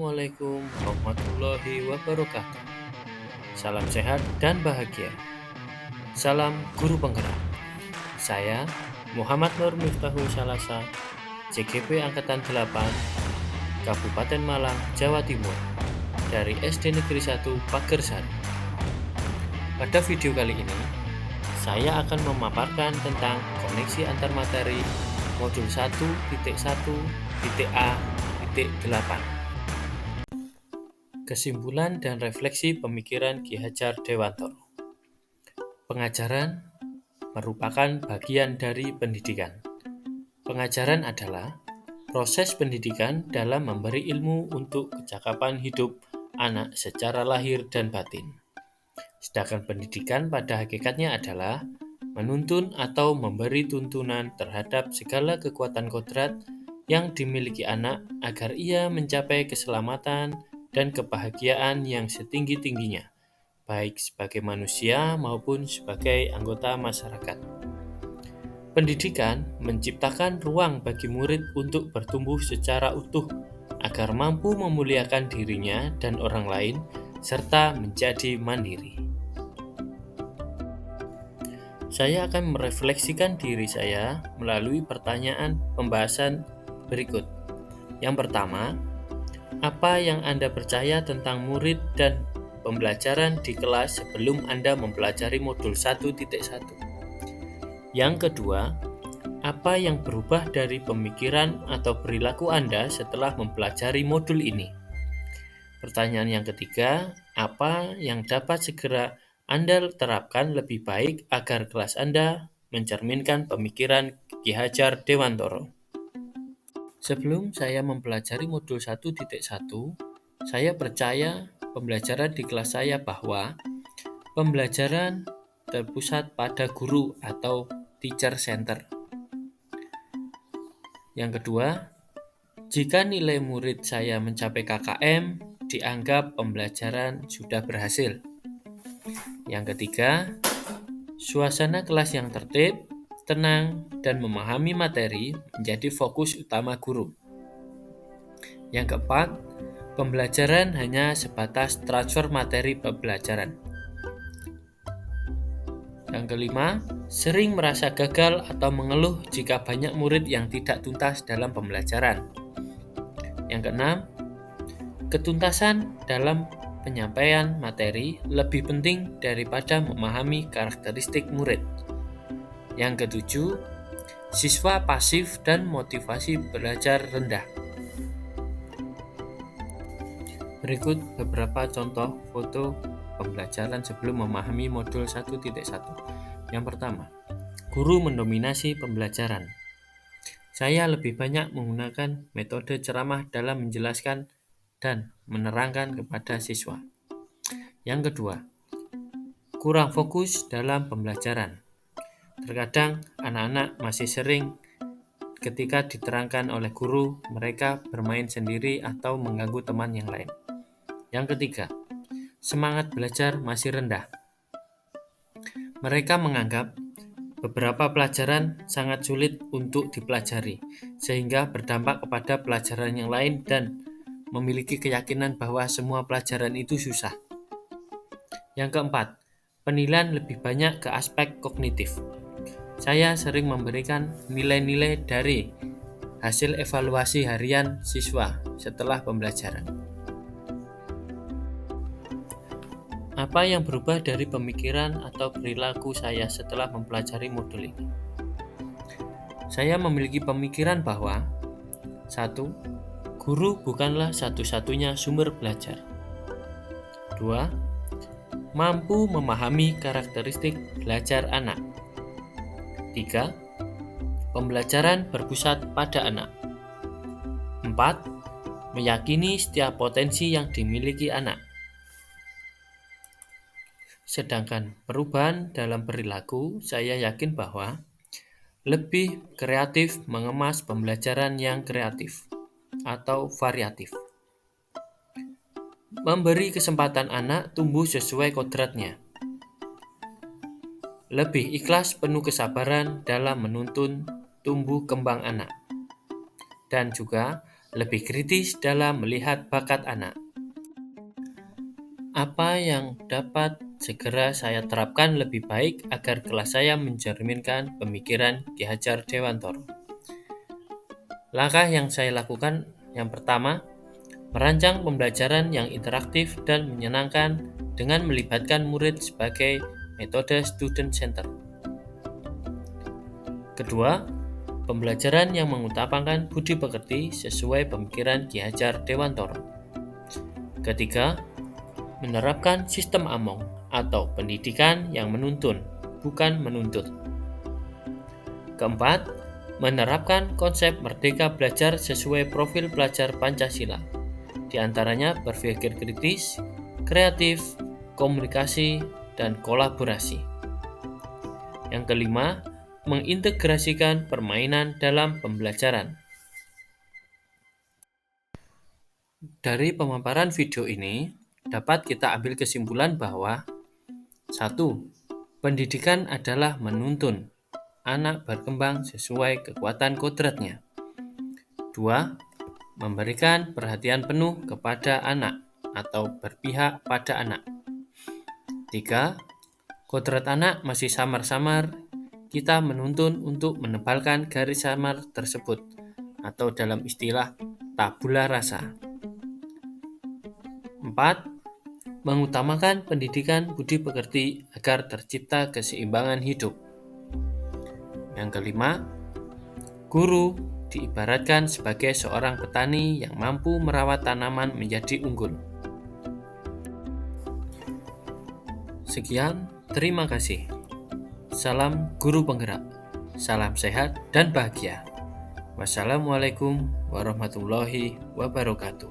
Assalamualaikum warahmatullahi wabarakatuh. Salam sehat dan bahagia. Salam guru penggerak. Saya Muhammad Nur Miftahul Salasa, CGP Angkatan 8, Kabupaten Malang, Jawa Timur, dari SD Negeri 1 Pagersari. Pada video kali ini, saya akan memaparkan tentang koneksi antar materi modul 1.1.A.8. Kesimpulan dan refleksi pemikiran Ki Hajar Dewantoro. Pengajaran merupakan bagian dari pendidikan. Pengajaran adalah proses pendidikan dalam memberi ilmu untuk kecakapan hidup anak secara lahir dan batin. Sedangkan pendidikan pada hakikatnya adalah menuntun atau memberi tuntunan terhadap segala kekuatan kodrat yang dimiliki anak agar ia mencapai keselamatan dan kebahagiaan yang setinggi-tingginya, baik sebagai manusia maupun sebagai anggota masyarakat. Pendidikan menciptakan ruang bagi murid untuk bertumbuh secara utuh agar mampu memuliakan dirinya dan orang lain serta menjadi mandiri. Saya akan merefleksikan diri saya melalui pertanyaan pembahasan berikut. Yang pertama, apa yang Anda percaya tentang murid dan pembelajaran di kelas sebelum Anda mempelajari modul 1.1? Yang kedua, apa yang berubah dari pemikiran atau perilaku Anda setelah mempelajari modul ini? Pertanyaan yang ketiga, apa yang dapat segera Anda terapkan lebih baik agar kelas Anda mencerminkan pemikiran Ki Hajar Dewantoro? Sebelum saya mempelajari modul 1.1, saya percaya pembelajaran di kelas saya bahwa pembelajaran terpusat pada guru atau teacher center. Yang kedua, jika nilai murid saya mencapai KKM, dianggap pembelajaran sudah berhasil. Yang ketiga, suasana kelas yang tertib, tenang, dan memahami materi menjadi fokus utama guru. Yang keempat, pembelajaran hanya sebatas transfer materi pembelajaran. Yang kelima, sering merasa gagal atau mengeluh jika banyak murid yang tidak tuntas dalam pembelajaran. Yang keenam, ketuntasan dalam penyampaian materi lebih penting daripada memahami karakteristik murid. Yang ketujuh, siswa pasif dan motivasi belajar rendah. Berikut beberapa contoh foto pembelajaran sebelum memahami modul 1.1. Yang pertama, guru mendominasi pembelajaran. Saya lebih banyak menggunakan metode ceramah dalam menjelaskan dan menerangkan kepada siswa. Yang kedua, kurang fokus dalam pembelajaran. Terkadang anak-anak masih sering ketika diterangkan oleh guru, mereka bermain sendiri atau mengganggu teman yang lain. Yang ketiga, semangat belajar masih rendah. Mereka menganggap beberapa pelajaran sangat sulit untuk dipelajari, sehingga berdampak kepada pelajaran yang lain dan memiliki keyakinan bahwa semua pelajaran itu susah. Yang keempat, penilaian lebih banyak ke aspek kognitif. Saya sering memberikan nilai-nilai dari hasil evaluasi harian siswa setelah pembelajaran. Apa yang berubah dari pemikiran atau perilaku saya setelah mempelajari modul ini? Saya memiliki pemikiran bahwa 1. Guru bukanlah satu-satunya sumber belajar. 2. Mampu memahami karakteristik belajar anak. 3. Pembelajaran berpusat pada anak. 4. Meyakini setiap potensi yang dimiliki anak. Sedangkan perubahan dalam perilaku, saya yakin bahwa lebih kreatif mengemas pembelajaran yang kreatif atau variatif. Memberi kesempatan anak tumbuh sesuai kodratnya. Lebih ikhlas penuh kesabaran dalam menuntun tumbuh kembang anak. Dan juga lebih kritis dalam melihat bakat anak. Apa yang dapat segera saya terapkan lebih baik agar kelas saya mencerminkan pemikiran Ki Hajar Dewantoro? Langkah yang saya lakukan yang pertama, merancang pembelajaran yang interaktif dan menyenangkan dengan melibatkan murid sebagai metode student center. Kedua, pembelajaran yang mengutamakan budi pekerti sesuai pemikiran Ki Hajar Dewantoro. Ketiga, menerapkan sistem AMONG atau pendidikan yang menuntun, bukan menuntut. Keempat, menerapkan konsep merdeka belajar sesuai profil pelajar Pancasila. Di antaranya berpikir kritis, kreatif, komunikasi, dan kolaborasi. Yang kelima, mengintegrasikan permainan dalam pembelajaran. Dari pemaparan video ini, dapat kita ambil kesimpulan bahwa 1. Pendidikan adalah menuntun anak berkembang sesuai kekuatan kodratnya. 2. Memberikan perhatian penuh kepada anak atau berpihak pada anak. 3. Kodrat anak masih samar-samar, kita menuntun untuk menebalkan garis samar tersebut atau dalam istilah tabula rasa. 4. Mengutamakan pendidikan budi pekerti agar tercipta keseimbangan hidup. Yang kelima, guru diibaratkan sebagai seorang petani yang mampu merawat tanaman menjadi unggul. Sekian, terima kasih. Salam guru penggerak. Salam sehat dan bahagia. Wassalamualaikum warahmatullahi wabarakatuh.